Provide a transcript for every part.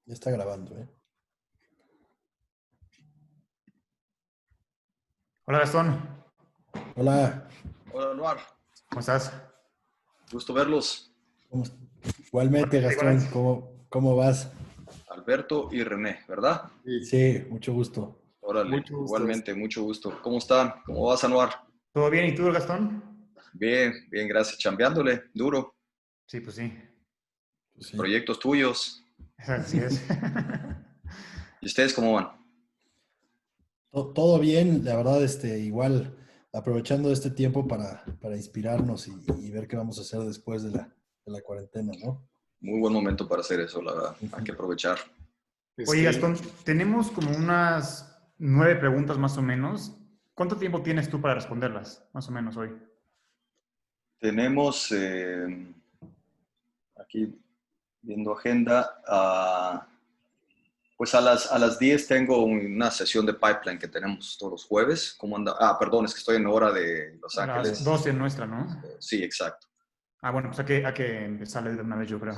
Ya está grabando, ¿eh? Hola Gastón, Hola, Hola, Anuar. ¿cómo estás? Gusto verlos. ¿cómo igualmente, Igualmente, Gastón, igualmente. ¿cómo vas? Alberto y René, ¿verdad? Sí, mucho gusto. Órale, Mucho gusto. igualmente, mucho gusto. ¿Cómo están? ¿Cómo vas, Anuar? ¿Todo bien? ¿Y tú, Gastón? Bien, bien, gracias. Chambeándole, duro. Sí, pues sí. Pues sí. Proyectos tuyos. Así es. ¿Y ustedes cómo van? Todo bien, la verdad, igual aprovechando este tiempo para inspirarnos y ver qué vamos a hacer después de la cuarentena, ¿no? Muy buen momento para hacer eso, la verdad. Hay Ujú. que aprovechar. Oye, Este, Gastón, tenemos como unas 9 preguntas más o menos. ¿Cuánto tiempo tienes tú para responderlas, más o menos, hoy? tenemos aquí viendo agenda. Pues a las 10 tengo una sesión de pipeline que tenemos todos los jueves. ¿Cómo anda? Perdón, es que estoy en hora de Los A las Ángeles. 12 nuestra, ¿no? Sí, exacto. Ah, bueno, pues hay que empezarle de una vez, yo creo.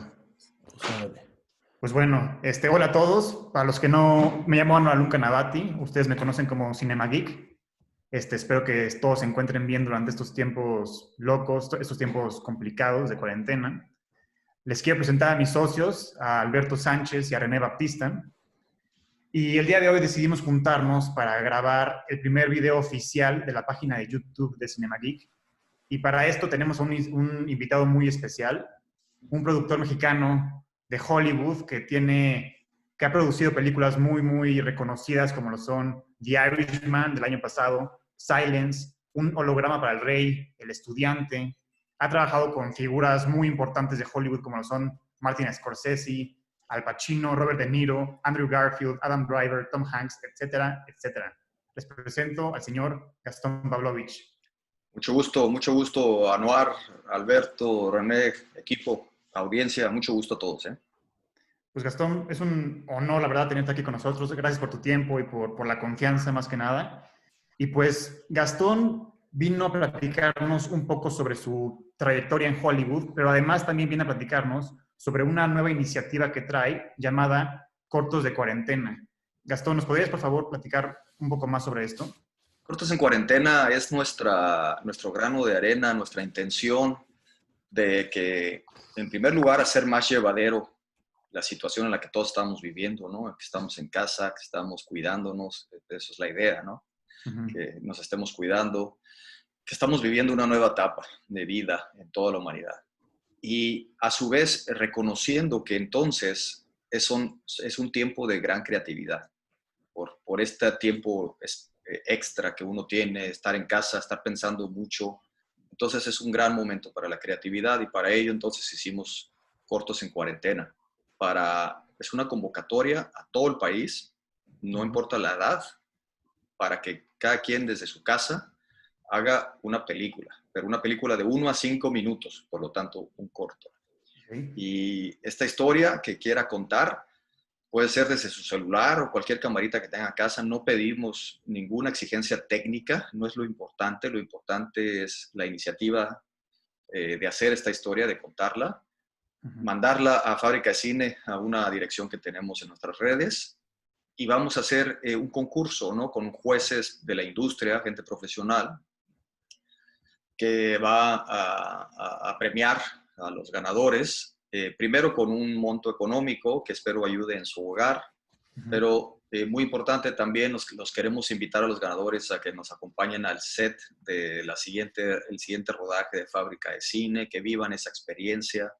Pues órale. Pues bueno, hola a todos. Para los que no, me llamo Anuar Lunca Navati. Ustedes me conocen como Cinema Geek. Espero que todos se encuentren bien durante estos tiempos locos, estos tiempos complicados de cuarentena. Les quiero presentar a mis socios, a Alberto Sánchez y a René Baptista. Y el día de hoy decidimos juntarnos para grabar el primer video oficial de la página de YouTube de Cinema Geek. Y para esto tenemos un invitado muy especial, un productor mexicano de Hollywood que ha producido películas muy, muy reconocidas como lo son The Irishman del año pasado, Silence, Un holograma para el rey, El estudiante. Ha trabajado con figuras muy importantes de Hollywood como lo son Martin Scorsese, Al Pacino, Robert De Niro, Andrew Garfield, Adam Driver, Tom Hanks, etcétera, etcétera. Les presento al señor Gastón Pavlovich. Mucho gusto, Anuar, Alberto, René, equipo, audiencia, mucho gusto a todos, ¿eh? Pues Gastón, es un honor, la verdad, tenerte aquí con nosotros. Gracias por tu tiempo y por la confianza más que nada. Y pues Gastón vino a platicarnos un poco sobre su trayectoria en Hollywood, pero además también viene a platicarnos sobre una nueva iniciativa que trae llamada Cortos de Cuarentena. Gastón, ¿nos podrías por favor platicar un poco más sobre esto? Cortos en Cuarentena es nuestro grano de arena, nuestra intención de que, en primer lugar, hacer más llevadero la situación en la que todos estamos viviendo, ¿no? Que estamos en casa, que estamos cuidándonos, eso es la idea, ¿no? Uh -huh. Que nos estemos cuidando, que estamos viviendo una nueva etapa de vida en toda la humanidad. Y a su vez reconociendo que entonces es un tiempo de gran creatividad, por este tiempo extra que uno tiene, estar en casa, estar pensando mucho. Entonces es un gran momento para la creatividad y para ello entonces hicimos Cortos en Cuarentena. Es una convocatoria a todo el país, no importa la edad, para que cada quien desde su casa haga una película, pero una película de 1 a 5 minutos, por lo tanto un corto. Okay. Y esta historia que quiera contar puede ser desde su celular o cualquier camarita que tenga en casa. No pedimos ninguna exigencia técnica, no es lo importante es la iniciativa de hacer esta historia, de contarla, mandarla a Fábrica de Cine, a una dirección que tenemos en nuestras redes, y vamos a hacer un concurso, ¿no? Con jueces de la industria, gente profesional, que va a premiar a los ganadores, primero con un monto económico que espero ayude en su hogar, pero muy importante también los queremos invitar a los ganadores a que nos acompañen al set de el siguiente rodaje de Fábrica de Cine, que vivan esa experiencia.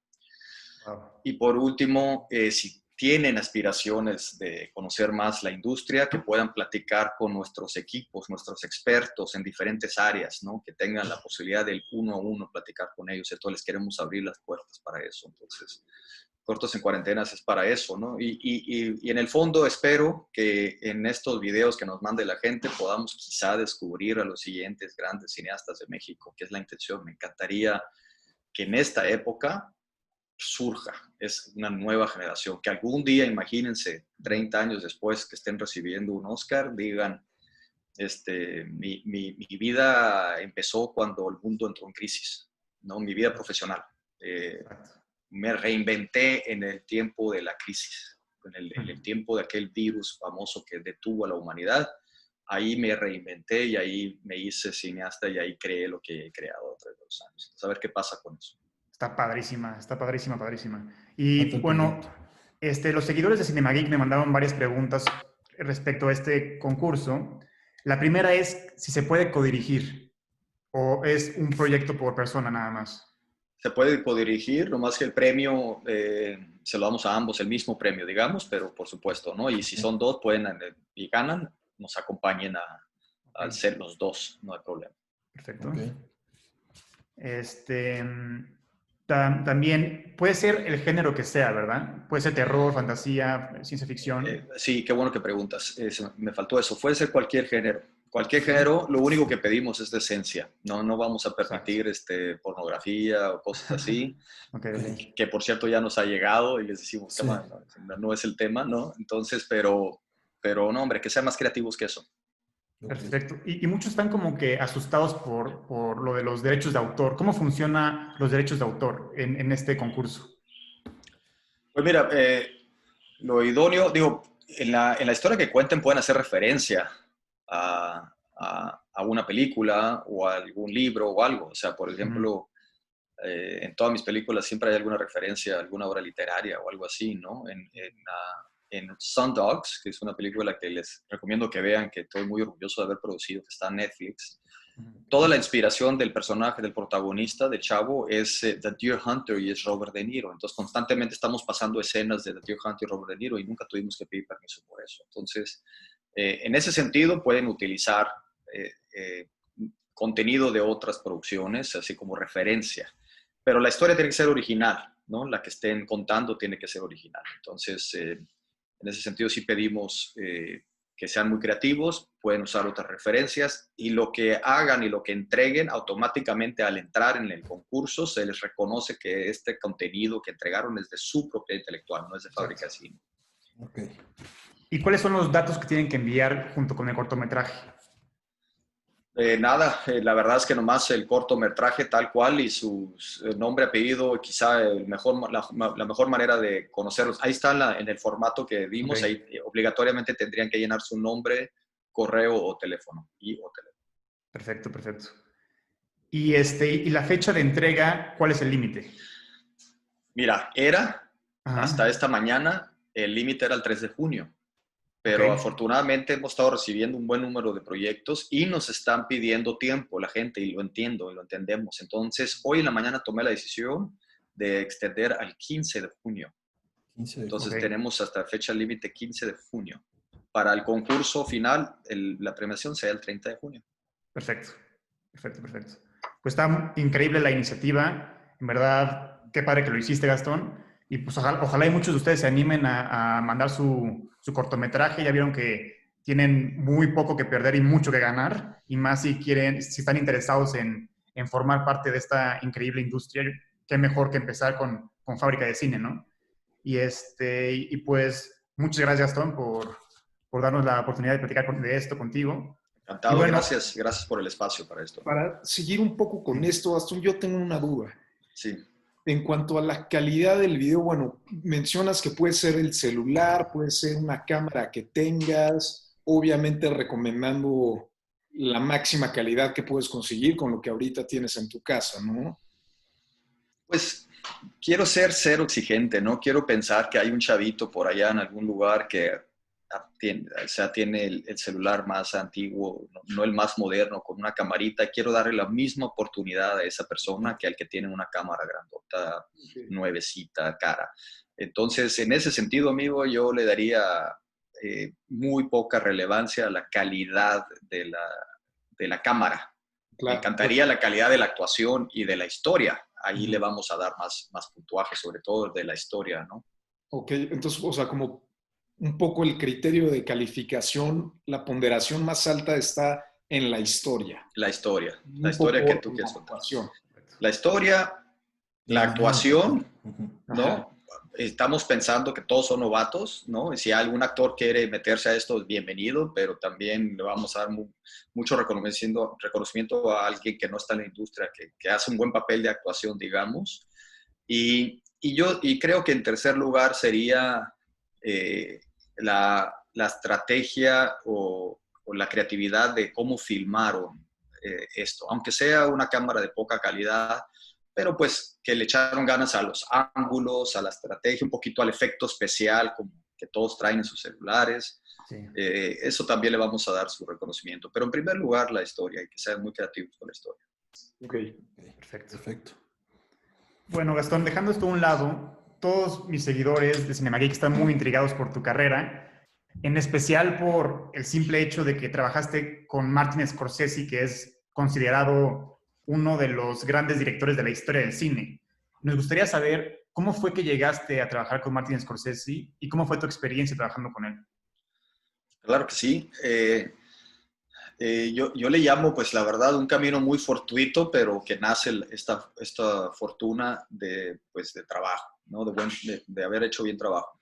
Wow. Y por último, si tienen aspiraciones de conocer más la industria, que puedan platicar con nuestros equipos, nuestros expertos en diferentes áreas, ¿no? Que tengan la posibilidad del 1 a 1 platicar con ellos. Entonces les queremos abrir las puertas para eso. Entonces, Cortos en Cuarentenas es para eso, ¿no? Y en el fondo espero que en estos videos que nos mande la gente podamos quizá descubrir a los siguientes grandes cineastas de México, que es la intención. Me encantaría que en esta época surja, es una nueva generación, que algún día, imagínense, 30 años después que estén recibiendo un Oscar, digan, mi vida empezó cuando el mundo entró en crisis, ¿no? Mi vida profesional. Me reinventé en el tiempo de la crisis. En el tiempo de aquel virus famoso que detuvo a la humanidad, ahí me reinventé y ahí me hice cineasta y ahí creé lo que he creado a través de los años. Entonces, a ver qué pasa con eso. Está padrísima, padrísima. Falta Y el bueno, proyecto. los seguidores de CinemaGeek me mandaron varias preguntas respecto a este concurso. La primera es si se puede codirigir o es un proyecto por persona nada más. Se puede codirigir, nomás que el premio se lo damos a ambos, el mismo premio, digamos, pero por supuesto, ¿no? Y si son dos, pueden y ganan, nos acompañen al ser los dos, no hay problema. Perfecto. Okay. También puede ser el género que sea, ¿verdad? Puede ser terror, fantasía, ciencia ficción. Sí, qué bueno que preguntas. Me faltó eso. Puede ser cualquier género. Cualquier género, lo único que pedimos es decencia. No vamos a permitir pornografía o cosas así. Okay. Que por cierto ya nos ha llegado y les decimos, Sí. no es el tema, ¿no? Entonces, pero no, hombre, que sean más creativos que eso. Perfecto. Y muchos están como que asustados por lo de los derechos de autor. ¿Cómo funcionan los derechos de autor en este concurso? Pues mira, lo idóneo, digo, en la historia que cuenten pueden hacer referencia a una película o a algún libro o algo. O sea, por ejemplo, en todas mis películas siempre hay alguna referencia a alguna obra literaria o algo así, ¿no? En Sundogs, que es una película que les recomiendo que vean, que estoy muy orgulloso de haber producido, que está en Netflix. Toda la inspiración del personaje, del protagonista, de Chavo, es The Deer Hunter y es Robert De Niro. Entonces, constantemente estamos pasando escenas de The Deer Hunter y Robert De Niro y nunca tuvimos que pedir permiso por eso. Entonces, en ese sentido, pueden utilizar contenido de otras producciones, así como referencia. Pero la historia tiene que ser original, ¿no? La que estén contando tiene que ser original. Entonces, en ese sentido, sí pedimos que sean muy creativos, pueden usar otras referencias y lo que hagan y lo que entreguen automáticamente al entrar en el concurso se les reconoce que este contenido que entregaron es de su propiedad intelectual, no es de fábrica de cine. Okay. ¿Y cuáles son los datos que tienen que enviar junto con el cortometraje? Nada, la verdad es que nomás el cortometraje tal cual y su nombre, apellido, quizá la mejor manera de conocerlos. Ahí está en el formato que dimos, ahí obligatoriamente tendrían que llenar su nombre, correo o teléfono. Perfecto. Y la fecha de entrega, ¿cuál es el límite? Mira, hasta esta mañana, el límite era el 3 de junio. Pero afortunadamente hemos estado recibiendo un buen número de proyectos y nos están pidiendo tiempo la gente y lo entiendo y lo entendemos. Entonces, hoy en la mañana tomé la decisión de extender al 15 de junio. Entonces, tenemos hasta fecha límite 15 de junio. Para el concurso final, la premiación será el 30 de junio. Perfecto. Pues está increíble la iniciativa. En verdad, qué padre que lo hiciste, Gastón. Y pues ojalá y muchos de ustedes se animen a mandar su cortometraje. Ya vieron que tienen muy poco que perder y mucho que ganar. Y más si están interesados en formar parte de esta increíble industria. Qué mejor que empezar con Fábrica de Cine, ¿no? Y pues muchas gracias, Gastón, por darnos la oportunidad de platicar de esto contigo. Encantado, gracias por el espacio para esto. Para seguir un poco con esto, Gastón, yo tengo una duda. Sí. En cuanto a la calidad del video, bueno, mencionas que puede ser el celular, puede ser una cámara que tengas, obviamente recomendando la máxima calidad que puedes conseguir con lo que ahorita tienes en tu casa, ¿no? Pues quiero ser cero exigente, ¿no? Quiero pensar que hay un chavito por allá en algún lugar que tiene el celular más antiguo, no el más moderno, con una camarita. Quiero darle la misma oportunidad a esa persona que al que tiene una cámara grandota, nuevecita, cara. Entonces, en ese sentido, amigo, yo le daría muy poca relevancia a la calidad de la cámara. Claro. Me encantaría la calidad de la actuación y de la historia. Ahí le vamos a dar más puntuaje, sobre todo de la historia, ¿no? Ok, entonces, o sea, como un poco el criterio de calificación, la ponderación más alta está en la historia. La historia que tú quieres contar. La historia, la actuación, ¿no? Estamos pensando que todos son novatos, ¿no? Y si algún actor quiere meterse a esto, es bienvenido, pero también le vamos a dar mucho reconocimiento a alguien que no está en la industria, que hace un buen papel de actuación, digamos. Y creo que en tercer lugar sería la estrategia o la creatividad de cómo filmaron esto, aunque sea una cámara de poca calidad, pero pues que le echaron ganas a los ángulos, a la estrategia, un poquito al efecto especial como que todos traen en sus celulares. Sí. Eso también le vamos a dar su reconocimiento. Pero en primer lugar, la historia, hay que ser muy creativos con la historia. Ok, perfecto. Perfecto. Bueno, Gastón, dejando esto a un lado, todos mis seguidores de CinemaGeek están muy intrigados por tu carrera, en especial por el simple hecho de que trabajaste con Martin Scorsese, que es considerado uno de los grandes directores de la historia del cine. Nos gustaría saber cómo fue que llegaste a trabajar con Martin Scorsese y cómo fue tu experiencia trabajando con él. Claro que sí. Yo le llamo, pues la verdad, un camino muy fortuito, pero que nace esta fortuna pues, de trabajo, ¿no? De haber hecho bien trabajo.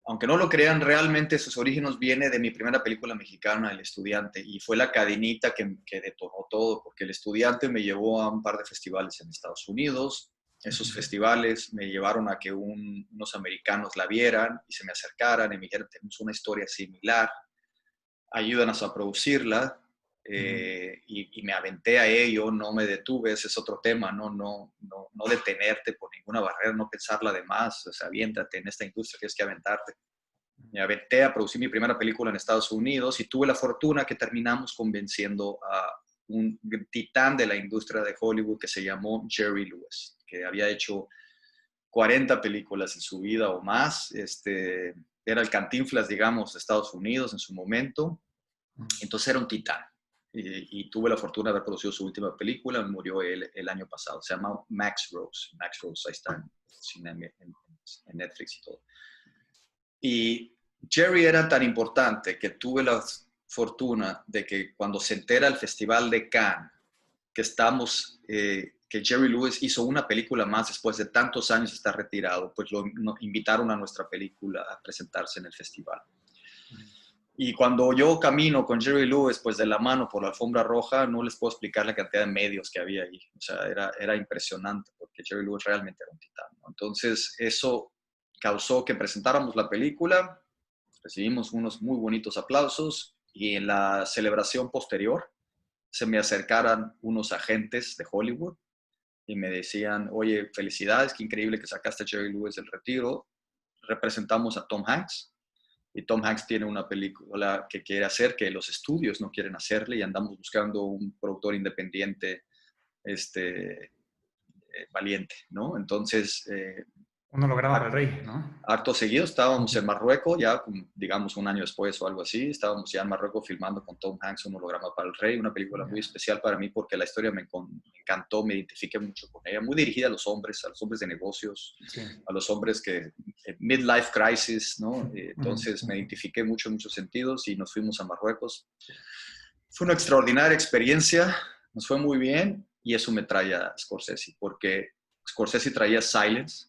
Aunque no lo crean, realmente sus orígenes vienen de mi primera película mexicana, El Estudiante, y fue la cadenita que detonó todo, porque El Estudiante me llevó a un par de festivales en Estados Unidos. Esos festivales me llevaron a que unos americanos la vieran y se me acercaran y me dijeron, tenemos una historia similar, ayúdanos a producirla. Y me aventé a ello, no me detuve, ese es otro tema, no detenerte por ninguna barrera, no pensarla de más, o sea, aviéntate en esta industria, tienes que aventarte. Me aventé a producir mi primera película en Estados Unidos y tuve la fortuna que terminamos convenciendo a un titán de la industria de Hollywood que se llamó Jerry Lewis, que había hecho 40 películas en su vida o más. Era el Cantinflas, digamos, de Estados Unidos en su momento. Entonces era un titán. Y tuve la fortuna de haber producido su última película, murió el año pasado. Se llama Max Rose. Max Rose, ahí está en Netflix y todo. Y Jerry era tan importante que tuve la fortuna de que cuando se entera el Festival de Cannes, que Jerry Lewis hizo una película más después de tantos años de estar retirado, pues nos invitaron a nuestra película a presentarse en el festival. Y cuando yo camino con Jerry Lewis, pues de la mano por la alfombra roja, no les puedo explicar la cantidad de medios que había ahí. O sea, era impresionante porque Jerry Lewis realmente era un titán, ¿no? Entonces, eso causó que presentáramos la película, recibimos unos muy bonitos aplausos y en la celebración posterior se me acercaran unos agentes de Hollywood y me decían, oye, felicidades, qué increíble que sacaste a Jerry Lewis del retiro. Representamos a Tom Hanks. Y Tom Hanks tiene una película que quiere hacer, que los estudios no quieren hacerle y andamos buscando un productor independiente valiente, ¿no? Entonces, Un holograma para el rey, ¿no? acto seguido estábamos en Marruecos, ya digamos un año después o algo así, estábamos ya en Marruecos filmando con Tom Hanks Un holograma para el rey, una película muy especial para mí porque la historia me encantó, me identifiqué mucho con ella, muy dirigida a los hombres de negocios, sí, a los hombres que midlife crisis, ¿no? Entonces me identifiqué mucho en muchos sentidos y nos fuimos a Marruecos. Fue una extraordinaria experiencia, nos fue muy bien y eso me trae a Scorsese, porque Scorsese traía Silence.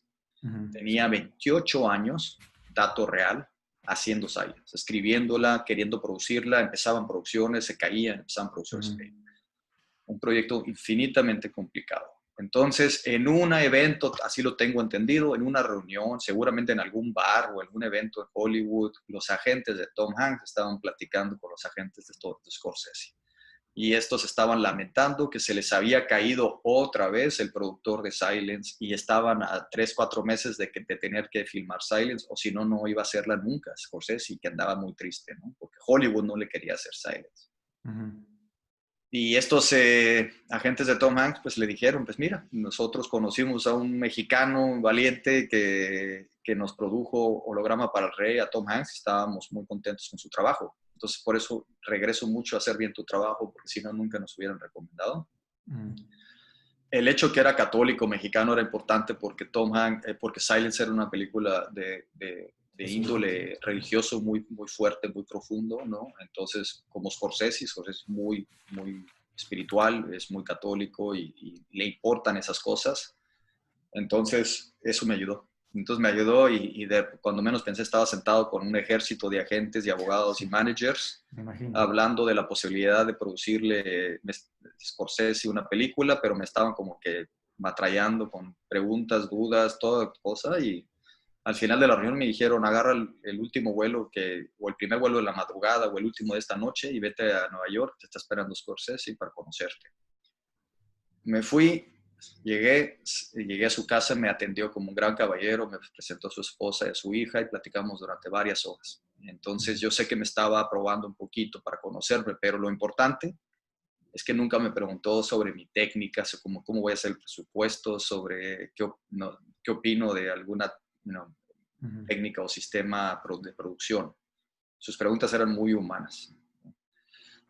Tenía 28 años, dato real, haciendo Silence, escribiéndola, queriendo producirla, empezaban producciones, se caían, empezaban producciones. Un proyecto infinitamente complicado. Entonces, en un evento, así lo tengo entendido, en una reunión, seguramente en algún bar o algún evento en Hollywood, los agentes de Tom Hanks estaban platicando con los agentes de Scorsese. Y estos estaban lamentando que se les había caído otra vez el productor de Silence y estaban a 3-4 meses de tener que filmar Silence, o si no, no iba a hacerla nunca, Scorsese, y que andaba muy triste, ¿no? Porque Hollywood no le quería hacer Silence. Y estos agentes de Tom Hanks pues le dijeron, pues mira, nosotros conocimos a un mexicano valiente que nos produjo Holograma para el Rey, a Tom Hanks, y estábamos muy contentos con su trabajo. Entonces, por eso regreso mucho a hacer bien tu trabajo, porque si no, nunca nos hubieran recomendado. El hecho que era católico mexicano era importante porque porque Silence era una película de índole religioso muy, muy fuerte, muy profundo, ¿no? Entonces, como Scorsese es muy, muy espiritual, es muy católico y le importan esas cosas. Entonces, eso me ayudó. Entonces me ayudó y cuando menos pensé estaba sentado con un ejército de agentes y abogados y managers hablando de la posibilidad de producirle Scorsese una película, pero me estaban como que matrallando con preguntas, dudas, toda cosa y al final de la reunión me dijeron, agarra el último vuelo o el primer vuelo de la madrugada o el último de esta noche y vete a Nueva York, te está esperando Scorsese para conocerte. Me fui, llegué a su casa, me atendió como un gran caballero, me presentó a su esposa y a su hija y platicamos durante varias horas. Entonces yo sé que me estaba probando un poquito para conocerme, pero lo importante es que nunca me preguntó sobre mi técnica, sobre cómo voy a hacer el presupuesto, sobre qué opino de alguna técnica o sistema de producción. Sus preguntas eran muy humanas.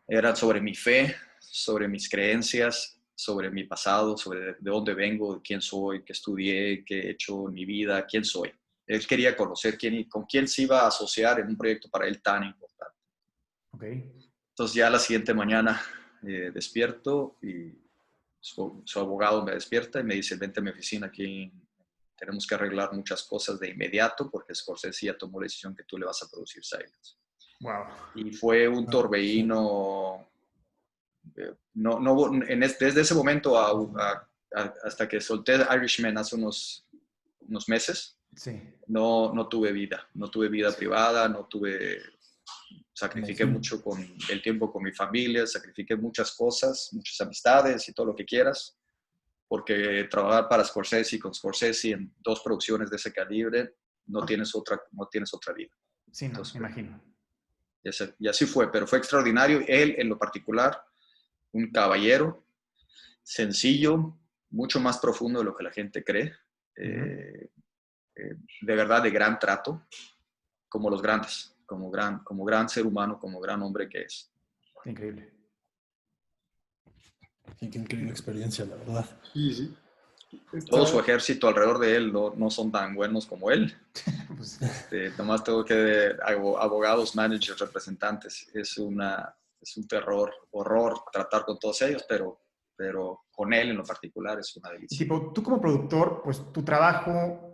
Eran sobre mi fe, sobre mis creencias, sobre mi pasado, sobre de dónde vengo, de quién soy, qué estudié, qué he hecho en mi vida, quién soy. Él quería conocer con quién se iba a asociar en un proyecto para él tan importante. Okay. Entonces ya la siguiente mañana despierto y su abogado me despierta y me dice, vente a mi oficina, aquí tenemos que arreglar muchas cosas de inmediato porque Scorsese ya tomó la decisión que tú le vas a producir Silence. Wow. Y fue un torbellino, desde ese momento hasta que solté Irishman hace unos meses, Sí. no tuve vida privada, sacrifiqué mucho con el tiempo con mi familia, sacrifiqué muchas cosas, muchas amistades y todo lo que quieras, porque trabajar para Scorsese y con Scorsese en 2 producciones de ese calibre, no tienes otra vida. Sí, no, Entonces, me imagino. Y así fue, pero fue extraordinario. Él, en lo particular, un caballero, sencillo, mucho más profundo de lo que la gente cree, de verdad de gran trato, como los grandes, como gran ser humano, como gran hombre que es. Increíble. Sí, qué increíble experiencia, la verdad. Sí. Todo su ejército alrededor de él no son tan buenos como él. Pues, Nomás tengo que abogados, managers, representantes. Es un horror tratar con todos ellos, pero con él en lo particular es una delicia. tipo, tú como productor, pues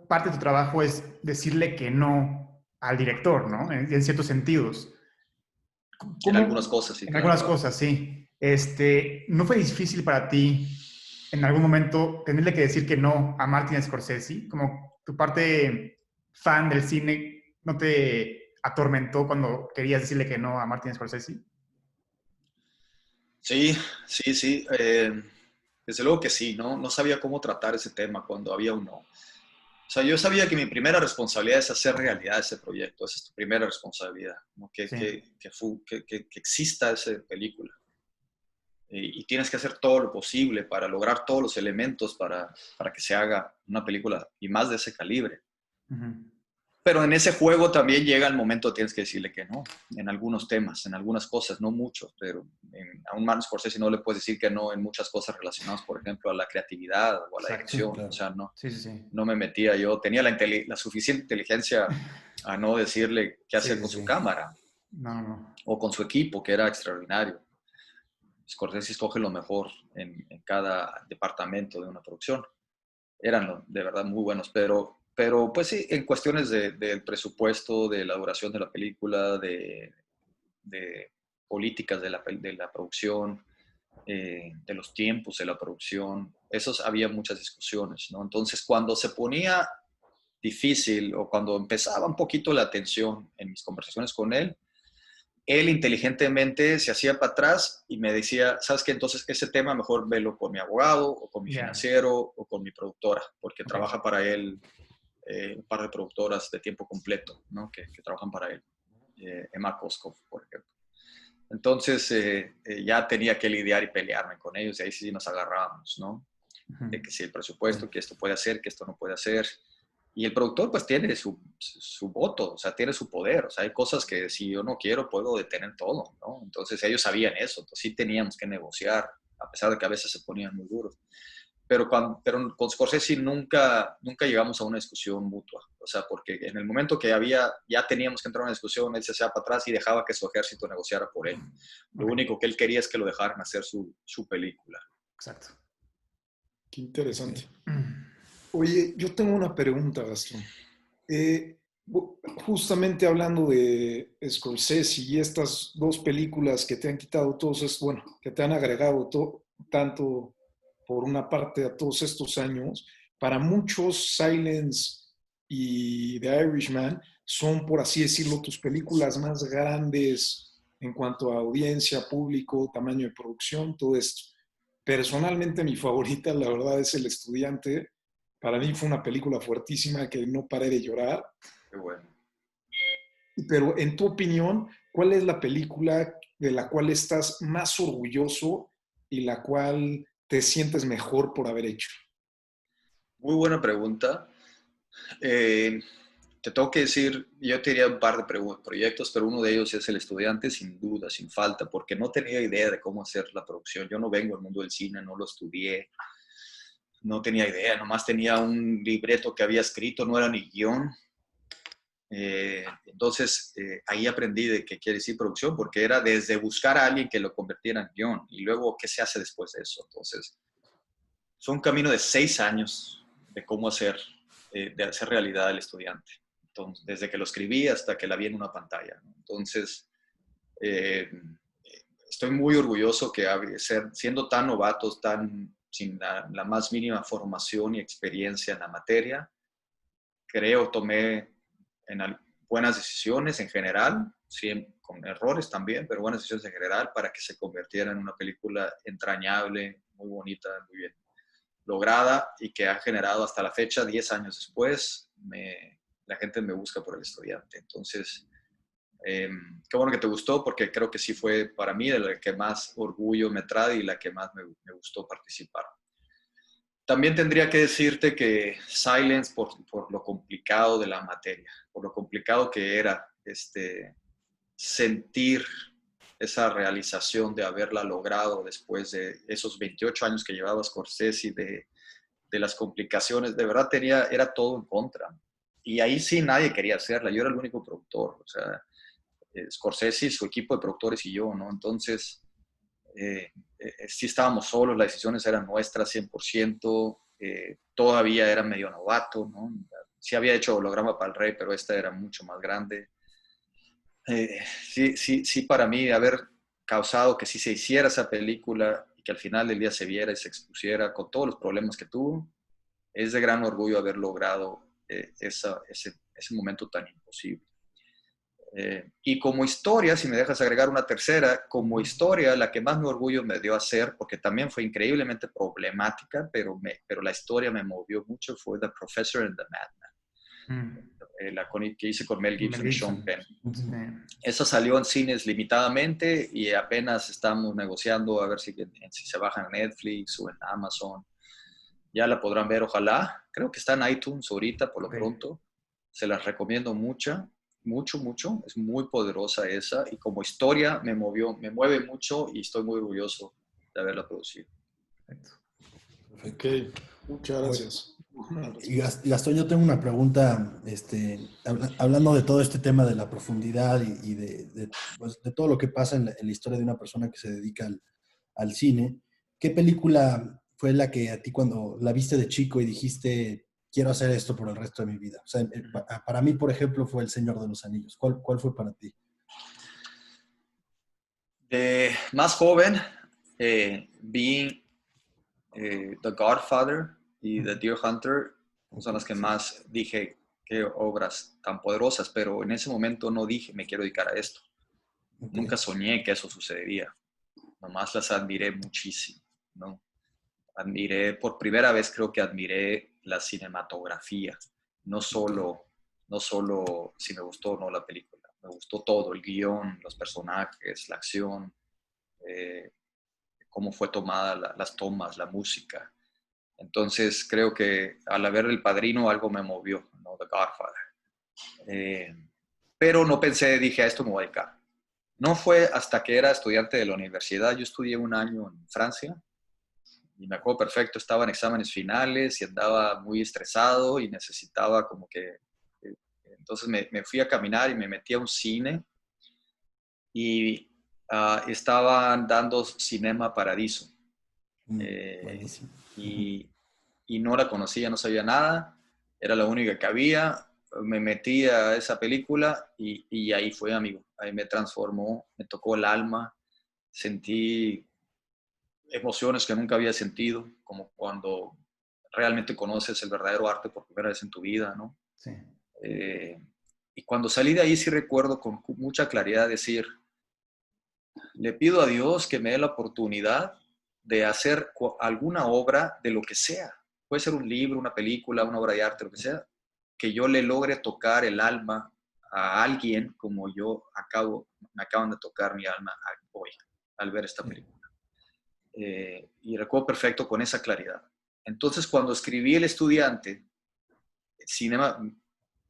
parte de tu trabajo es decirle que no al director, ¿no? En ciertos sentidos. En algunas cosas, sí. En Claro. algunas cosas, sí. ¿No fue difícil para ti en algún momento tenerle que decir que no a Martin Scorsese? Como tu parte fan del cine, ¿no te atormentó cuando querías decirle que no a Martin Scorsese? Sí. Desde luego que sí, ¿no? No sabía cómo tratar ese tema cuando había un no. O sea, yo sabía que mi primera responsabilidad es hacer realidad ese proyecto. Esa es tu primera responsabilidad, ¿no? Que exista esa película. Y tienes que hacer todo lo posible para lograr todos los elementos para que se haga una película y más de ese calibre. Uh-huh. Pero en ese juego también llega el momento tienes que decirle que no, en algunos temas, en algunas cosas, no mucho, pero a un Martin Scorsese no le puedes decir que no en muchas cosas relacionadas, por ejemplo, a la creatividad o a la dirección. Claro. O sea, no, Sí. no me metía yo, tenía la suficiente inteligencia a no decirle qué hacer con su cámara No. o con su equipo, que era extraordinario. Scorsese escoge lo mejor en cada departamento de una producción. Eran de verdad muy buenos, pero pues sí, en cuestiones del presupuesto, de la duración de la película, de políticas de la producción, de los tiempos de la producción, había muchas discusiones, ¿no? Entonces, cuando se ponía difícil o cuando empezaba un poquito la tensión en mis conversaciones con él inteligentemente se hacía para atrás y me decía, ¿sabes qué? Entonces ese tema mejor velo con mi abogado o con mi financiero o con mi productora, porque trabaja para él un par de productoras de tiempo completo, ¿no? que trabajan para él. Emma Koskov, por ejemplo. Entonces ya tenía que lidiar y pelearme con ellos y ahí sí nos agarrábamos, ¿no? Uh-huh. De que si el presupuesto, que esto puede hacer, que esto no puede hacer. Y el productor pues tiene su voto, o sea, tiene su poder. O sea, hay cosas que si yo no quiero puedo detener todo, ¿no? Entonces ellos sabían eso, entonces sí teníamos que negociar, a pesar de que a veces se ponían muy duros. Pero con Scorsese nunca llegamos a una discusión mutua. O sea, porque en el momento que ya teníamos que entrar a una discusión, él se hacía para atrás y dejaba que su ejército negociara por él. Lo único que él quería es que lo dejaran hacer su película. Exacto. Qué interesante. Oye, yo tengo una pregunta, Gastón. Justamente hablando de Scorsese y estas 2 películas que te han quitado que te han agregado tanto por una parte a todos estos años, para muchos Silence y The Irishman son, por así decirlo, tus películas más grandes en cuanto a audiencia, público, tamaño de producción, todo esto. Personalmente, mi favorita, la verdad, es El Estudiante. Para mí fue una película fuertísima que no paré de llorar. Qué bueno. Pero en tu opinión, ¿cuál es la película de la cual estás más orgulloso y la cual te sientes mejor por haber hecho? Muy buena pregunta. Eh, Te tengo que decir, yo te diría un par de proyectos, pero uno de ellos es El Estudiante, sin duda, sin falta, porque no tenía idea de cómo hacer la producción. Yo no vengo del mundo del cine, no lo estudié, no tenía idea, nomás tenía un libreto que había escrito, no era ni guión. Entonces, ahí aprendí de qué quiere decir producción, porque era desde buscar a alguien que lo convirtiera en guión y luego qué se hace después de eso. Entonces, fue un camino de 6 años de cómo de hacer realidad El Estudiante. Entonces, desde que lo escribí hasta que la vi en una pantalla, ¿no? Entonces, eh, estoy muy orgulloso que siendo tan novatos, sin la más mínima formación y experiencia en la materia, tomé buenas decisiones en general, con errores también, pero buenas decisiones en general para que se convirtiera en una película entrañable, muy bonita, muy bien lograda y que ha generado hasta la fecha, 10 años después, la gente me busca por El Estudiante. Entonces, qué bueno que te gustó, porque creo que sí fue para mí la que más orgullo me trae y la que más me gustó participar. También tendría que decirte que Silence, por lo complicado de la materia, por lo complicado que era sentir esa realización de haberla logrado después de esos 28 años que llevaba Scorsese, de las complicaciones, de verdad era todo en contra. Y ahí sí nadie quería hacerla, yo era el único productor, o sea, Scorsese, su equipo de productores y yo, ¿no? Entonces, sí estábamos solos, las decisiones eran nuestras 100%, todavía era medio novato, ¿no? Sí había hecho Holograma para el Rey, pero esta era mucho más grande. Sí, para mí haber causado que sí se hiciera esa película y que al final del día se viera y se expusiera con todos los problemas que tuvo, es de gran orgullo haber logrado ese momento tan imposible. Y como historia, si me dejas agregar una tercera, como historia, la que más me orgullo me dio hacer, porque también fue increíblemente problemática, pero la historia me movió mucho, fue The Professor and the Madman, que hice con Mel Gibson Mel y Sean Gibson. Penn. Sí. Esa salió en cines limitadamente y apenas estamos negociando a ver si se baja en Netflix o en Amazon. Ya la podrán ver, ojalá. Creo que está en iTunes ahorita, por lo pronto. Se las recomiendo mucho. Es muy poderosa esa y como historia me mueve mucho y estoy muy orgulloso de haberla producido. Ok, muchas gracias. Y Gastón, yo tengo una pregunta, hablando de todo este tema de la profundidad y pues, de todo lo que pasa en la historia de una persona que se dedica al cine. ¿Qué película fue la que a ti cuando la viste de chico y dijiste, quiero hacer esto por el resto de mi vida? O sea, para mí, por ejemplo, fue El Señor de los Anillos. ¿Cuál fue para ti? De más joven, vi The Godfather y The Deer Hunter, son las que más dije, qué obras tan poderosas, pero en ese momento no dije, me quiero dedicar a esto. Okay. Nunca soñé que eso sucedería. Nomás las admiré muchísimo, ¿no? Por primera vez creo que admiré la cinematografía, no solo si me gustó o no la película, me gustó todo, el guión, los personajes, la acción, cómo fue tomada las tomas, la música. Entonces creo que al ver El Padrino algo me movió, ¿no? The Godfather. Pero no pensé, dije, a esto me voy a dedicar. No fue hasta que era estudiante de la universidad, yo estudié un año en Francia, y me acuerdo perfecto, estaba en exámenes finales y andaba muy estresado y necesitaba como que... Entonces me fui a caminar y me metí a un cine y estaban dando Cinema Paradiso. Buenísimo. Y, y no la conocía, no sabía nada, era la única que había. Me metí a esa película y ahí fue, amigo. Ahí me transformó, me tocó el alma, sentí emociones que nunca había sentido, como cuando realmente conoces el verdadero arte por primera vez en tu vida, ¿no? Sí. Y cuando salí de ahí sí recuerdo con mucha claridad decir, le pido a Dios que me dé la oportunidad de hacer alguna obra de lo que sea. Puede ser un libro, una película, una obra de arte, lo que sea, que yo le logre tocar el alma a alguien como me acaban de tocar mi alma hoy al ver esta película. Y recuerdo perfecto con esa claridad. Entonces, cuando escribí El Estudiante, Cinema,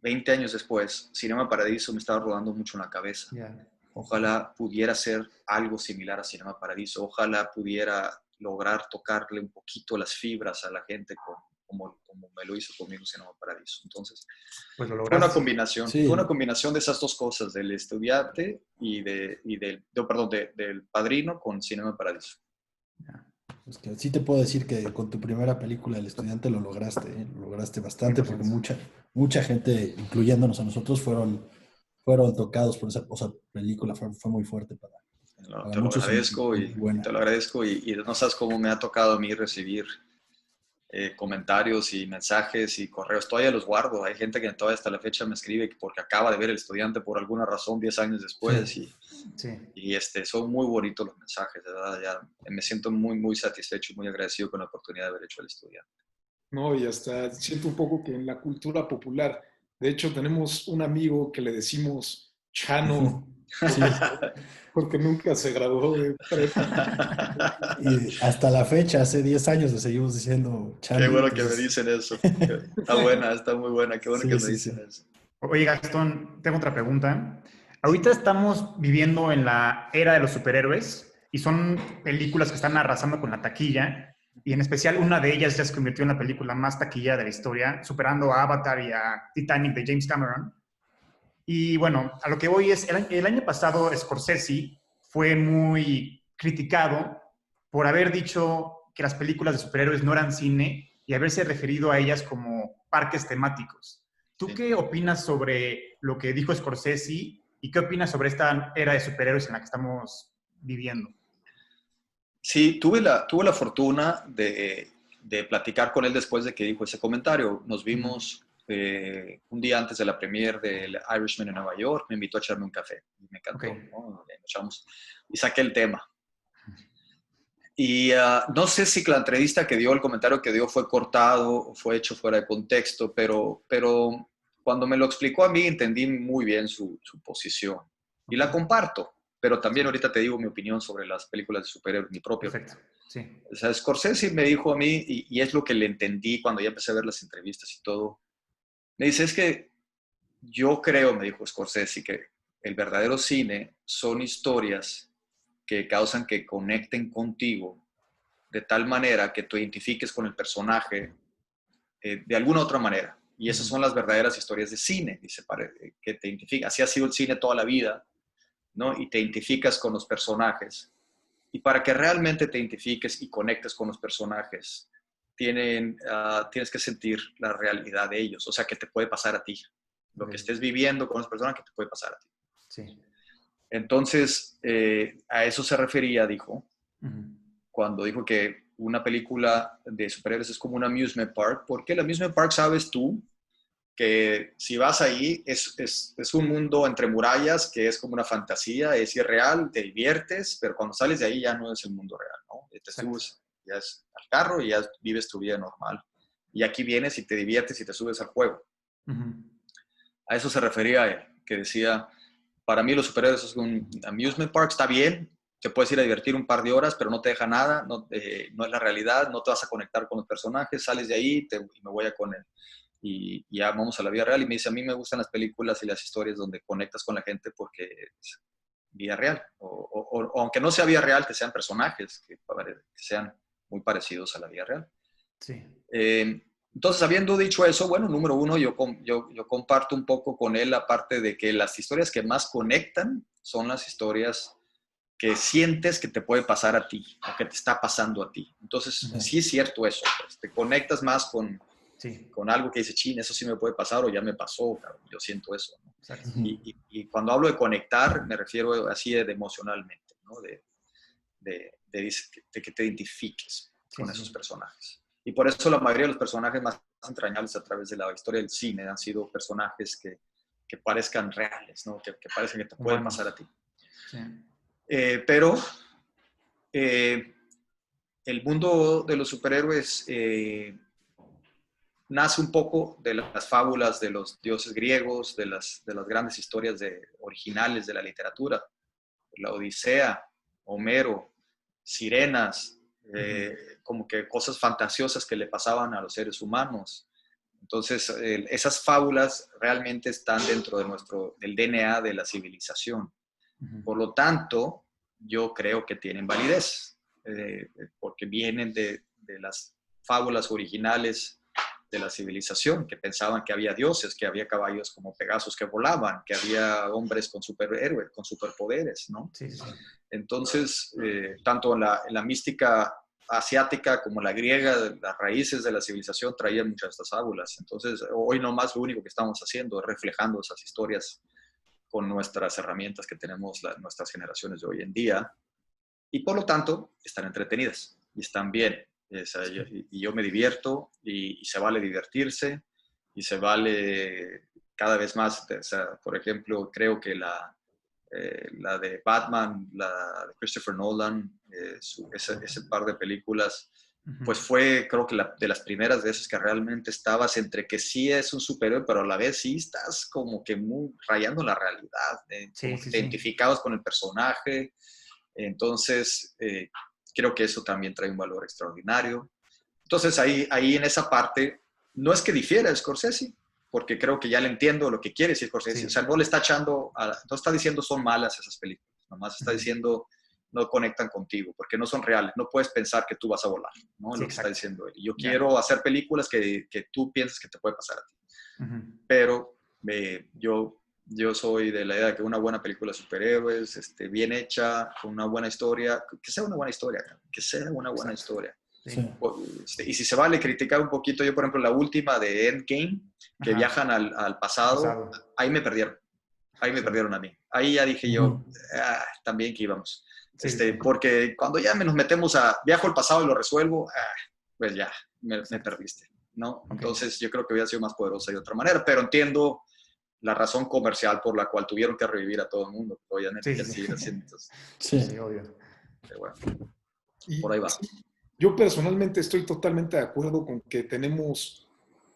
20 años después, Cinema Paradiso me estaba rodando mucho en la cabeza. Yeah. Ojalá pudiera ser algo similar a Cinema Paradiso. Ojalá pudiera lograr tocarle un poquito las fibras a la gente como me lo hizo conmigo Cinema Paradiso. Entonces, Pues lo fue una lograste. combinación. Sí. Fue una combinación de esas dos cosas, del Estudiante y del Padrino con Cinema Paradiso. Es que sí te puedo decir que con tu primera película, El Estudiante, lo lograste, ¿eh? Lo lograste bastante 100%. porque mucha gente, incluyéndonos a nosotros, fueron tocados por esa película. Fue muy fuerte para Te lo muchos agradezco y buena. te lo agradezco y no sabes cómo me ha tocado a mí recibir comentarios y mensajes y correos. Todavía los guardo. Hay gente que todavía hasta la fecha me escribe porque acaba de ver El Estudiante por alguna razón 10 años después. Sí. Y son muy bonitos los mensajes, de verdad. Ya me siento muy, muy satisfecho y muy agradecido con la oportunidad de haber hecho El Estudiante. No, y hasta siento un poco que en la cultura popular, de hecho, tenemos un amigo que le decimos Chano, Sí. porque nunca se graduó de prepa. Y hasta la fecha, hace 10 años, le seguimos diciendo Qué Chano. bueno que me Entonces, dicen eso. Está buena, está muy buena. Qué bueno que me dicen eso. Oye, Gastón, tengo otra pregunta. Ahorita estamos viviendo en la era de los superhéroes y son películas que están arrasando con la taquilla y en especial una de ellas ya se convirtió en la película más taquillera de la historia, superando a Avatar y a Titanic de James Cameron. Y bueno, a lo que voy es, el año pasado Scorsese fue muy criticado por haber dicho que las películas de superhéroes no eran cine y haberse referido a ellas como parques temáticos. ¿Tú Sí. qué opinas sobre lo que dijo Scorsese y qué opinas sobre esta era de superhéroes en la que estamos viviendo? Sí, tuve la fortuna de platicar con él después de que dijo ese comentario. Nos vimos un día antes de la premiere del Irishman en Nueva York. Me invitó a echarme un café y me encantó. Okay. ¿No? Y saqué el tema. Y no sé si la entrevista que dio, el comentario que dio fue cortado o fue hecho fuera de contexto, pero cuando me lo explicó a mí entendí muy bien su posición. Y la comparto. Pero también ahorita te digo mi opinión sobre las películas de superhéroes, mi propia. Perfecto, sí. O sea, Scorsese me dijo a mí, y es lo que le entendí cuando ya empecé a ver las entrevistas y todo, me dice, es que yo creo, me dijo Scorsese, que el verdadero cine son historias que causan que conecten contigo de tal manera que tú identifiques con el personaje de alguna otra manera. Y esas son las verdaderas historias de cine, dice, que te identifican. Así ha sido el cine toda la vida, ¿no? Y te identificas con los personajes. Y para que realmente te identifiques y conectes con los personajes, tienes que sentir la realidad de ellos, o sea, que te puede pasar a ti. Lo que estés viviendo con los personajes, que te puede pasar a ti. Sí. Entonces, a eso se refería, dijo, cuando dijo que una película de superhéroes es como un amusement park, porque el amusement park, sabes tú, que si vas ahí es un mundo entre murallas que es como una fantasía, es irreal, te diviertes, pero cuando sales de ahí ya no es el mundo real, ¿no? Te subes ya es al carro y ya vives tu vida normal. Y aquí vienes y te diviertes y te subes al juego. A eso se refería él, que decía, para mí los superhéroes es un amusement park, está bien, te puedes ir a divertir un par de horas, pero no te deja nada, no es la realidad, no te vas a conectar con los personajes, sales de ahí y me voy a con él. Y ya vamos a la vida real. Y me dice, a mí me gustan las películas y las historias donde conectas con la gente porque es vida real. O aunque no sea vida real, que sean personajes que sean muy parecidos a la vida real. Sí. Entonces, habiendo dicho eso, bueno, número uno, yo comparto un poco con él la parte de que las historias que más conectan son las historias que sientes que te puede pasar a ti o que te está pasando a ti. Entonces, sí es cierto eso. Pues, te conectas más con algo que dice, chin, eso sí me puede pasar o ya me pasó, cabrón, yo siento eso, ¿no? Y cuando hablo de conectar, me refiero así de emocionalmente, ¿no? De que te identifiques con esos personajes. Y por eso la mayoría de los personajes más entrañables a través de la historia del cine han sido personajes que parezcan reales, ¿no? Que parezcan que te pueden pasar a ti. Sí. Pero el mundo de los superhéroes nace un poco de las fábulas de los dioses griegos, de las grandes historias originales de la literatura. La Odisea, Homero, sirenas, como que cosas fantasiosas que le pasaban a los seres humanos. Entonces, esas fábulas realmente están dentro del DNA de la civilización. Por lo tanto, yo creo que tienen validez, porque vienen de las fábulas originales de la civilización, que pensaban que había dioses, que había caballos como Pegasos que volaban, que había hombres con superhéroes, con superpoderes, ¿no? Sí, sí. Entonces, tanto en la mística asiática como la griega, las raíces de la civilización traían muchas de estas fábulas. Entonces, hoy nomás lo único que estamos haciendo es reflejando esas historias con nuestras herramientas que tenemos nuestras generaciones de hoy en día, y por lo tanto están entretenidas y están bien. Y yo me divierto y se vale divertirse y se vale cada vez más. O sea, por ejemplo, creo que la de Batman, la de Christopher Nolan, ese par de películas, pues fue, creo que de las primeras de esas que realmente estabas entre que sí es un superhéroe, pero a la vez sí estás como que muy rayando la realidad, como que te identificabas con el personaje. Entonces, creo que eso también trae un valor extraordinario. Entonces, ahí en esa parte, no es que difiera el Scorsese, porque creo que ya le entiendo lo que quiere decir Scorsese. Sí. O sea, no le está no está diciendo son malas esas películas, nomás está diciendo no conectan contigo, porque no son reales. No puedes pensar que tú vas a volar, ¿no? Sí, lo que está diciendo él. Yo quiero hacer películas que tú piensas que te puede pasar a ti. Pero yo soy de la idea de que una buena película de superhéroes, bien hecha, con una buena historia, que sea una buena historia, que sea una buena historia. Sí. Y si se vale criticar un poquito, yo por ejemplo la última de Endgame, que viajan al pasado, ahí me perdieron. Ahí me perdieron a mí. Ahí ya dije yo, también que íbamos. Porque cuando ya nos metemos viajo al pasado y lo resuelvo, pues ya, me perdiste, ¿no? Okay. Entonces yo creo que hubiera sido más poderosa de otra manera, pero entiendo la razón comercial por la cual tuvieron que revivir a todo el mundo. Obviamente, seguir haciendo. Entonces, sí, obvio. Pero bueno, por ahí va. Yo personalmente estoy totalmente de acuerdo con que tenemos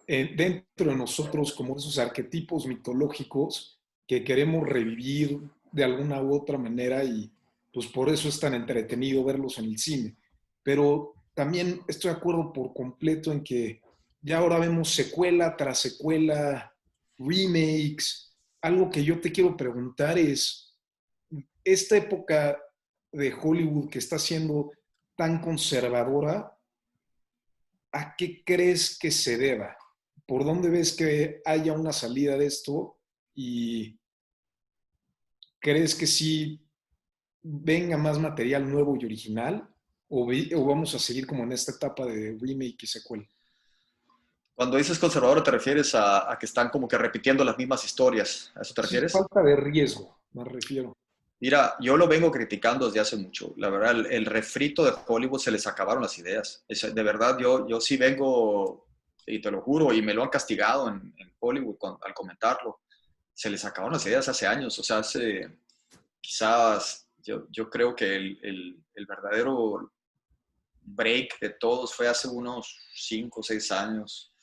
dentro de nosotros como esos arquetipos mitológicos que queremos revivir de alguna u otra manera y pues por eso es tan entretenido verlos en el cine. Pero también estoy de acuerdo por completo en que ya ahora vemos secuela tras secuela, remakes. Algo que yo te quiero preguntar es, esta época de Hollywood que está siendo tan conservadora, ¿a qué crees que se deba? ¿Por dónde ves que haya una salida de esto? ¿Y crees que sí venga más material nuevo y original? ¿O vamos a seguir como en esta etapa de remake y secuela? Cuando dices conservador, ¿te refieres a que están como que repitiendo las mismas historias? ¿A eso te refieres? Sí, falta de riesgo, me refiero. Mira, yo lo vengo criticando desde hace mucho. La verdad, el refrito de Hollywood se les acabaron las ideas. De verdad, yo sí vengo, y te lo juro, y me lo han castigado en Hollywood al comentarlo. Se les acabaron las ideas hace años. O sea, quizás yo creo que el verdadero break de todos fue hace unos 5 o 6 años,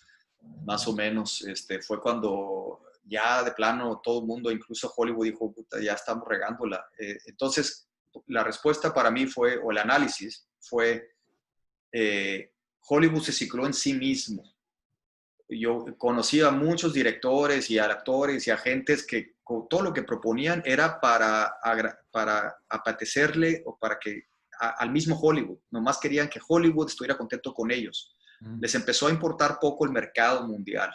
más o menos. Fue cuando ya de plano todo el mundo, incluso Hollywood, dijo, puta, ya estamos regándola. Entonces, la respuesta para mí fue, o el análisis fue, Hollywood se cicló en sí mismo. Yo conocí a muchos directores y a actores y agentes que todo lo que proponían era para apetecerle o para que al mismo Hollywood. Nomás querían que Hollywood estuviera contento con ellos. Les empezó a importar poco el mercado mundial.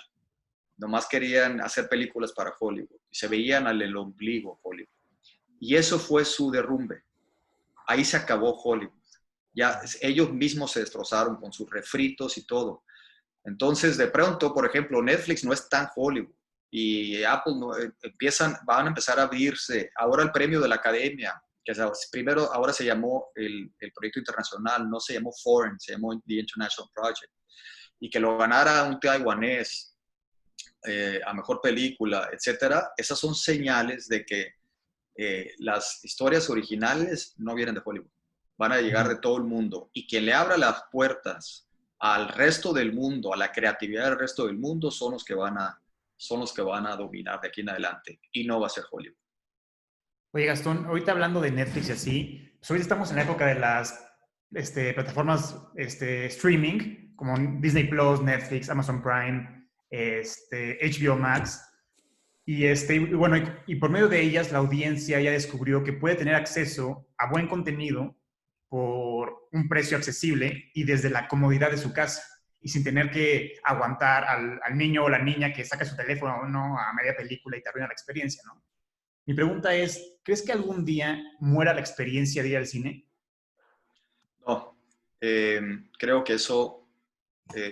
Nomás querían hacer películas para Hollywood. Y se veían al ombligo Hollywood. Y eso fue su derrumbe. Ahí se acabó Hollywood. Ya ellos mismos se destrozaron con sus refritos y todo. Entonces, de pronto, por ejemplo, Netflix no es tan Hollywood. Y Apple van a empezar a abrirse. Ahora el premio de la Academia, que primero ahora se llamó el proyecto internacional, no se llamó Foreign, se llamó The International Project. y que lo ganara un taiwanés a mejor película, etcétera, esas son señales de que las historias originales no vienen de Hollywood, van a llegar de todo el mundo, y quien le abra las puertas al resto del mundo, a la creatividad del resto del mundo, son los que van a dominar de aquí en adelante, y no va a ser Hollywood. Oye, Gastón, ahorita hablando de Netflix y así, pues ahorita estamos en la época de las plataformas streaming, como Disney Plus, Netflix, Amazon Prime, HBO Max. Bueno, y por medio de ellas la audiencia ya descubrió que puede tener acceso a buen contenido por un precio accesible y desde la comodidad de su casa, y sin tener que aguantar al niño o la niña que saca su teléfono, ¿no?, a media película y te arruina la experiencia, ¿no? Mi pregunta es, ¿crees que algún día muera la experiencia de ir al cine? No, creo que eso,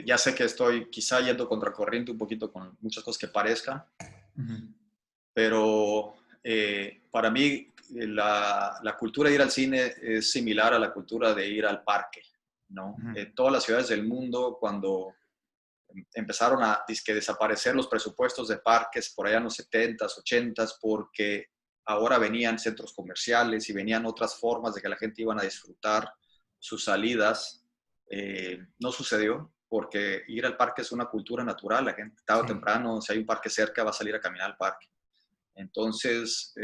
ya sé que estoy quizá yendo contracorriente un poquito con muchas cosas que parezcan, pero para mí la cultura de ir al cine es similar a la cultura de ir al parque, ¿no? Todas las ciudades del mundo, cuando empezaron a desaparecer los presupuestos de parques por allá en los 70s, 80s, porque ahora venían centros comerciales y venían otras formas de que la gente iban a disfrutar sus salidas, no sucedió, porque ir al parque es una cultura natural. La gente tarde o temprano, si hay un parque cerca, va a salir a caminar al parque. Entonces,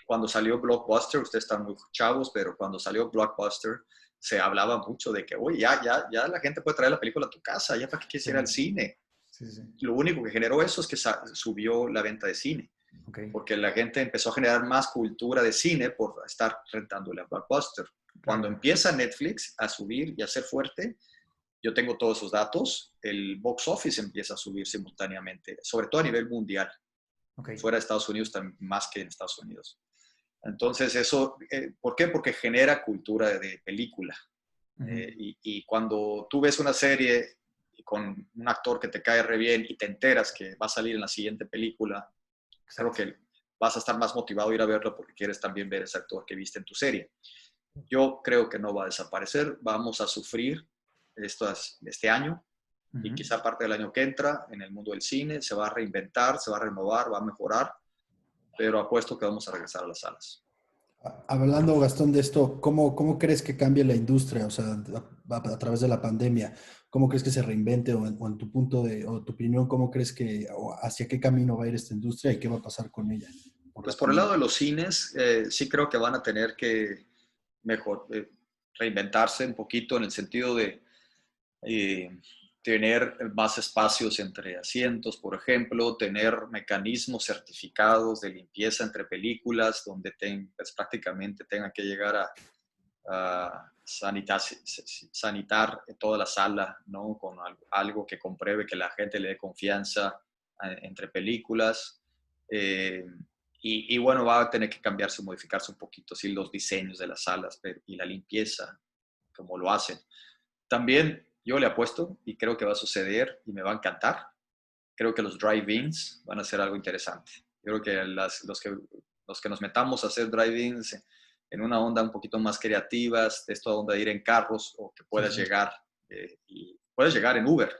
cuando salió Blockbuster, ustedes están muy chavos, pero cuando salió Blockbuster, se hablaba mucho de que, oye, ya la gente puede traer la película a tu casa, ya para qué quieres ir al cine. Lo único que generó eso es que subió la venta de cine, porque la gente empezó a generar más cultura de cine por estar rentándole a Blockbuster. Cuando empieza Netflix a subir y a ser fuerte, yo tengo todos esos datos, el box office empieza a subir simultáneamente, sobre todo a nivel mundial. Fuera de Estados Unidos, más que en Estados Unidos. Entonces, eso, ¿por qué? Porque genera cultura de película. Y cuando tú ves una serie con un actor que te cae re bien y te enteras que va a salir en la siguiente película, creo que vas a estar más motivado a ir a verlo porque quieres también ver ese actor que viste en tu serie. Yo creo que no va a desaparecer. Vamos a sufrir este año y quizá parte del año que entra en el mundo del cine. Se va a reinventar, se va a renovar, va a mejorar, pero apuesto que vamos a regresar a las salas. Hablando, Gastón, de esto, ¿cómo crees que cambie la industria? O sea, a través de la pandemia, ¿cómo crees que se reinvente? O en tu o tu opinión, ¿cómo crees o hacia qué camino va a ir esta industria y qué va a pasar con ella? Pues por el lado de los cines, sí creo que van a tener que reinventarse un poquito en el sentido de tener más espacios entre asientos, por ejemplo, tener mecanismos certificados de limpieza entre películas, donde pues, prácticamente tengan que llegar a sanitar toda la sala, ¿no? Con algo que compruebe que la gente le dé confianza entre películas. Y bueno, va a tener que cambiarse, modificarse un poquito, sí, los diseños de las salas y la limpieza, como lo hacen. También yo le apuesto y creo que va a suceder y me va a encantar. Creo que los drive-ins van a ser algo interesante. Yo creo que los que nos metamos a hacer drive-ins en una onda un poquito más creativas, de esta onda de ir en carros o que puedas llegar y puedes llegar en Uber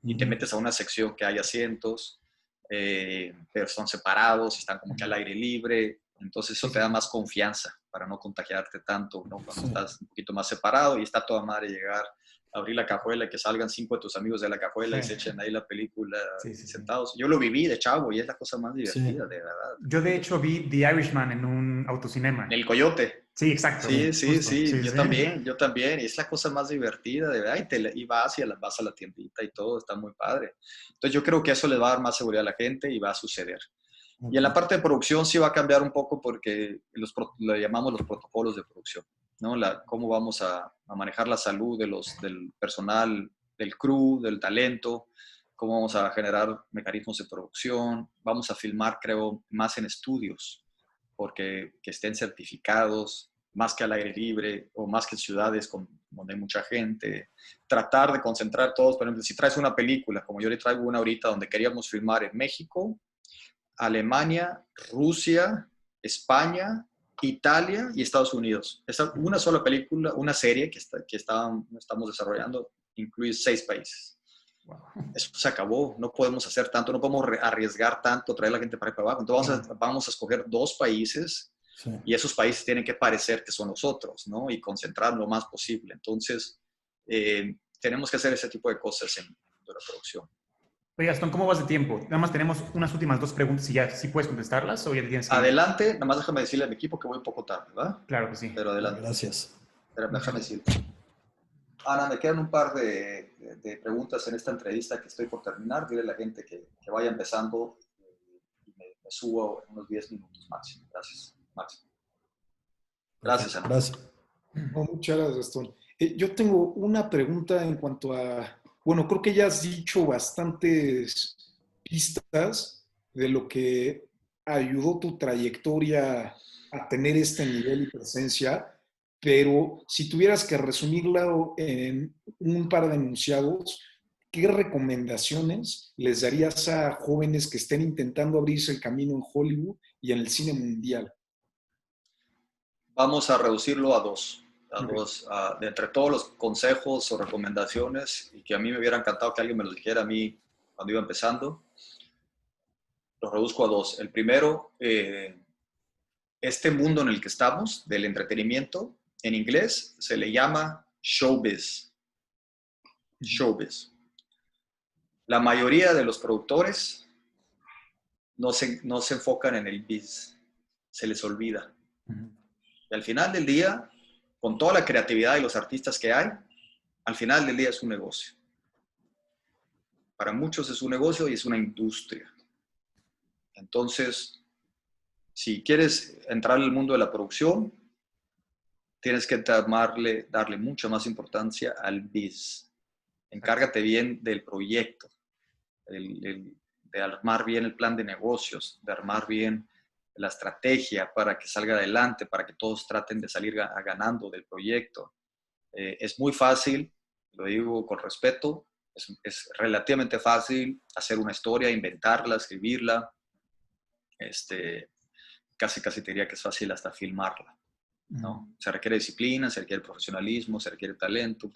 y te metes a una sección que hay asientos, pero son separados, están como que al aire libre. Entonces eso te da más confianza para no contagiarte tanto, ¿no? Cuando estás un poquito más separado y está toda madre llegar, abrir la cajuela y que salgan 5 de tus amigos de la cajuela y se echen ahí la película sentados. Yo lo viví de chavo y es la cosa más divertida, de verdad. Yo de hecho vi The Irishman en un autocinema. En el Coyote. Sí, exacto. Sí, yo también. Y es la cosa más divertida, de verdad. Y vas a la tiendita y todo, está muy padre. Entonces yo creo que eso le va a dar más seguridad a la gente y va a suceder. Y en la parte de producción sí va a cambiar un poco porque lo llamamos los protocolos de producción, ¿no? Cómo vamos a manejar la salud del personal, del crew, del talento, cómo vamos a generar mecanismos de producción. Vamos a filmar, creo, más en estudios, porque que estén certificados, más que al aire libre o más que en ciudades donde hay mucha gente. Tratar de concentrar todos, por ejemplo, si traes una película, como yo le traigo una ahorita donde queríamos filmar en México, Alemania, Rusia, España, Italia y Estados Unidos. Es una sola película, una serie que estamos desarrollando, incluye 6 países. Wow. Eso se acabó, no podemos hacer tanto, no podemos arriesgar tanto, traer a la gente para abajo. Entonces vamos a escoger 2 países Sí. y esos países tienen que parecer que son nosotros, ¿no? Y concentrar lo más posible. Entonces, tenemos que hacer ese tipo de cosas en la producción. Oye, Gastón, ¿cómo vas de tiempo? Nada más tenemos unas últimas 2 preguntas y ya, ¿sí puedes contestarlas o ya te tienes que ir? Adelante, nada más déjame decirle a mi equipo que voy un poco tarde, ¿verdad? Claro que sí. Pero adelante. Gracias. Pero déjame decirle. Ana, me quedan un par de preguntas en esta entrevista que estoy por terminar. Dile a la gente que vaya empezando y me subo en unos 10 minutos máximo. Gracias, máximo. Gracias, Ana. Gracias. No, muchas gracias, Gastón. Yo tengo una pregunta en cuanto a, bueno, creo que ya has dicho bastantes pistas de lo que ayudó tu trayectoria a tener este nivel y presencia, pero si tuvieras que resumirlo en un par de enunciados, ¿qué recomendaciones les darías a jóvenes que estén intentando abrirse el camino en Hollywood y en el cine mundial? Vamos a reducirlo a 2. Okay. De entre todos los consejos o recomendaciones, y que a mí me hubiera encantado que alguien me lo dijera a mí cuando iba empezando, los reduzco a 2. El primero, este mundo en el que estamos, del entretenimiento, en inglés se le llama showbiz. Showbiz. La mayoría de los productores no se enfocan en el biz, se les olvida. Y al final del día, con toda la creatividad y los artistas que hay, al final del día es un negocio. Para muchos es un negocio y es una industria. Entonces, si quieres entrar al mundo de la producción, tienes que darle mucha más importancia al biz. Encárgate bien del proyecto, de armar bien el plan de negocios, de armar bien la estrategia para que salga adelante, para que todos traten de salir ganando del proyecto. Es muy fácil, lo digo con respeto, es relativamente fácil hacer una historia, inventarla, escribirla. Casi te diría que es fácil hasta filmarla, ¿no? Se requiere disciplina, se requiere profesionalismo, se requiere talento,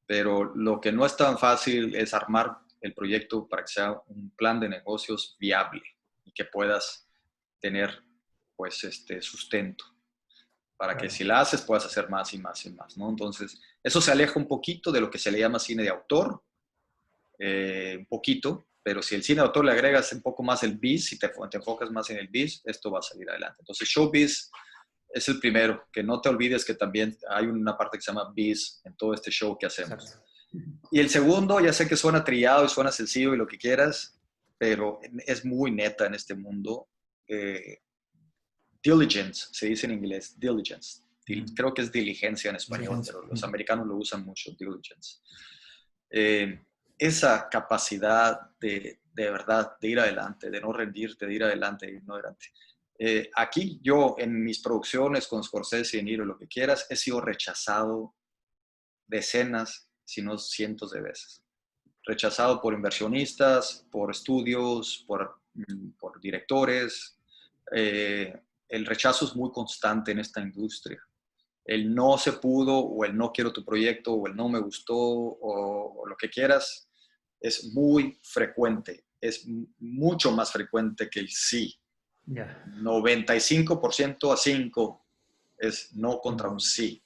pero lo que no es tan fácil es armar el proyecto para que sea un plan de negocios viable y que puedas tener, pues, sustento, para que si la haces puedas hacer más y más y más, ¿no? Entonces, eso se aleja un poquito de lo que se le llama cine de autor, un poquito, pero si el cine de autor le agregas un poco más el biz, si te enfocas más en el biz, esto va a salir adelante. Entonces, showbiz es el primero, que no te olvides que también hay una parte que se llama biz en todo este show que hacemos. Exacto. Y el segundo, ya sé que suena trillado y suena sencillo y lo que quieras, pero es muy neta en este mundo. Diligence, se dice en inglés, diligence. Creo que es diligencia en español, pero los americanos lo usan mucho, diligence. Esa capacidad de verdad, de ir adelante, de no rendirte, de ir adelante, de ir adelante. Aquí yo, en mis producciones con Scorsese, en Niro, lo que quieras, he sido rechazado decenas, si no cientos de veces. Rechazado por inversionistas, por estudios, por directores. El rechazo es muy constante en esta industria. El no se pudo, o el no quiero tu proyecto, o el no me gustó, o lo que quieras, es muy frecuente. Es mucho más frecuente que el sí. 95% a 5 es no contra un sí.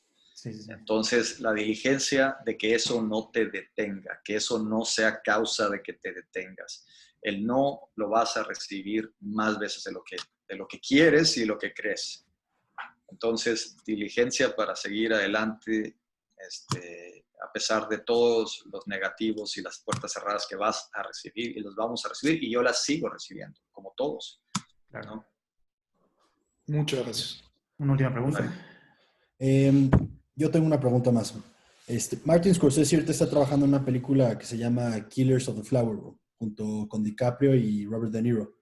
Entonces, la diligencia de que eso no te detenga, que eso no sea causa de que te detengas. El no lo vas a recibir más veces de lo que quieres y lo que crees. Entonces, diligencia para seguir adelante, a pesar de todos los negativos y las puertas cerradas que vas a recibir, y los vamos a recibir, y yo las sigo recibiendo, como todos. Claro. ¿No? Muchas gracias. Una última pregunta. Yo tengo una pregunta más. Martin Scorsese ahorita está trabajando en una película que se llama Killers of the Flower Moon, junto con DiCaprio y Robert De Niro.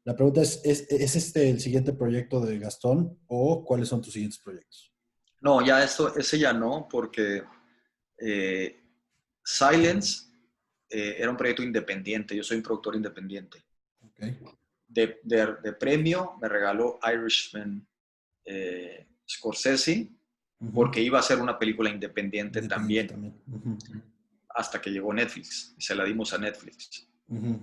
La pregunta ¿es este el siguiente proyecto de Gastón o cuáles son tus siguientes proyectos? No, ya ese ya no, porque Silence era un proyecto independiente. Yo soy un productor independiente. Okay. De premio me regaló Irishman Scorsese, porque iba a ser una película independiente también. hasta que llegó Netflix y se la dimos a Netflix. Ujú.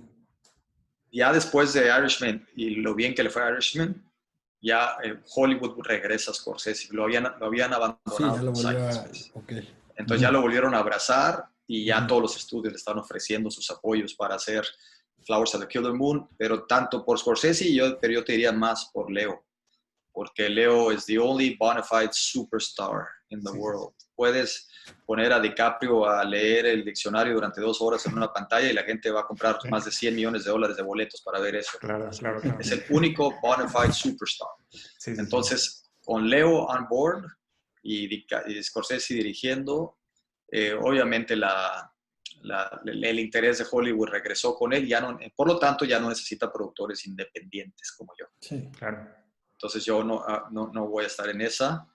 Ya después de Irishman y lo bien que le fue a Irishman, ya Hollywood regresa a Scorsese. Lo habían abandonado Sí, ya lo unos volvió años a... después. Ok. Entonces ya lo volvieron a abrazar y ya Ujú. todos los estudios le están ofreciendo sus apoyos para hacer Flowers of the Killer Moon, pero tanto por Scorsese, pero yo te diría más por Leo, porque Leo es the only bona fide superstar in the world. Puedes poner a DiCaprio a leer el diccionario durante 2 horas en una pantalla y la gente va a comprar más de $100 millones de boletos para ver eso. Claro. Es el único bona fide superstar. Sí. Entonces, con Leo on board y Scorsese dirigiendo, obviamente el interés de Hollywood regresó con él, por lo tanto ya no necesita productores independientes como yo. Sí. Claro. Entonces yo no voy a estar en esa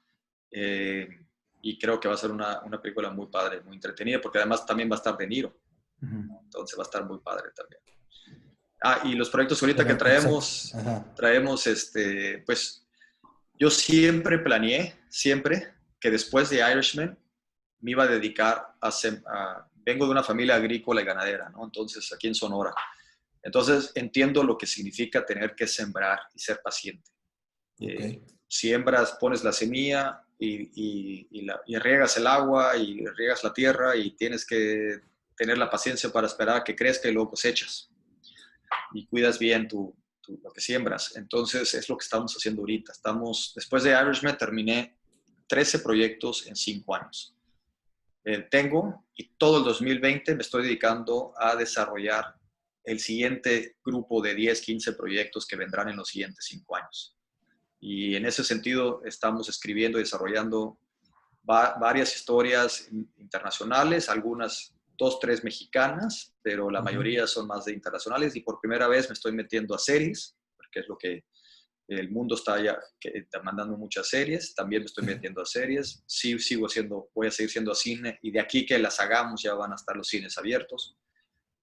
y creo que va a ser una película muy padre, muy entretenida, porque además también va a estar De Niro, entonces va a estar muy padre también. Y los proyectos ahorita que traemos, pues yo siempre planeé, que después de Irishman me iba a dedicar vengo de una familia agrícola y ganadera, ¿no? Entonces, aquí en Sonora. Entonces, entiendo lo que significa tener que sembrar y ser paciente. Okay. Siembras, pones la semilla y riegas el agua y riegas la tierra y tienes que tener la paciencia para esperar a que crezca y luego cosechas. Y cuidas bien lo que siembras. Entonces, es lo que estamos haciendo ahorita. Después de Irishman, terminé 13 proyectos en 5 años. Y todo el 2020 me estoy dedicando a desarrollar el siguiente grupo de 10, 15 proyectos que vendrán en los siguientes 5 años. Y en ese sentido estamos escribiendo y desarrollando varias historias internacionales, algunas 2, 3 mexicanas, pero la mayoría son más de internacionales, y por primera vez me estoy metiendo a series, porque es lo que el mundo está mandando muchas series. También me estoy metiendo a series. Sí, voy a seguir siendo a cine, y de aquí que las hagamos ya van a estar los cines abiertos.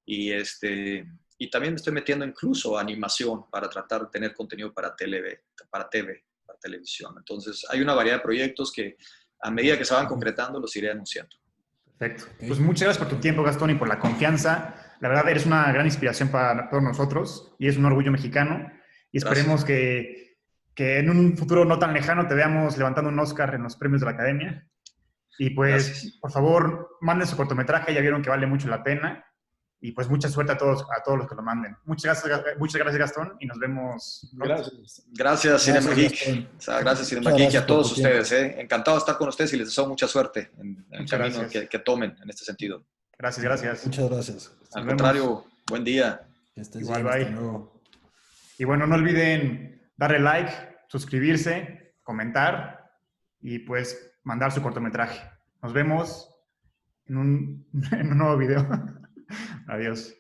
Y también me estoy metiendo incluso a animación para tratar de tener contenido para televisión. Entonces, hay una variedad de proyectos que a medida que se van concretando los iré anunciando. Perfecto. Pues muchas gracias por tu tiempo, Gastón, y por la confianza. La verdad, eres una gran inspiración para todos nosotros y es un orgullo mexicano. Y esperemos que en un futuro no tan lejano te veamos levantando un Oscar en los premios de la Academia. Y pues, gracias. Por favor, manden su cortometraje, ya vieron que vale mucho la pena. Y pues mucha suerte a todos los que lo manden. Muchas gracias, Gastón, y nos vemos pronto. Gracias, Cinema Geek. Gracias, Cinema Geek, y a todos ustedes. Encantado de estar con ustedes y les deseo mucha suerte en el camino que tomen en este sentido. Gracias. Muchas gracias. Al contrario, buen día. Igual, bye. Hasta luego. Y bueno, no olviden darle like, suscribirse, comentar y pues mandar su cortometraje. Nos vemos en un nuevo video. Adiós.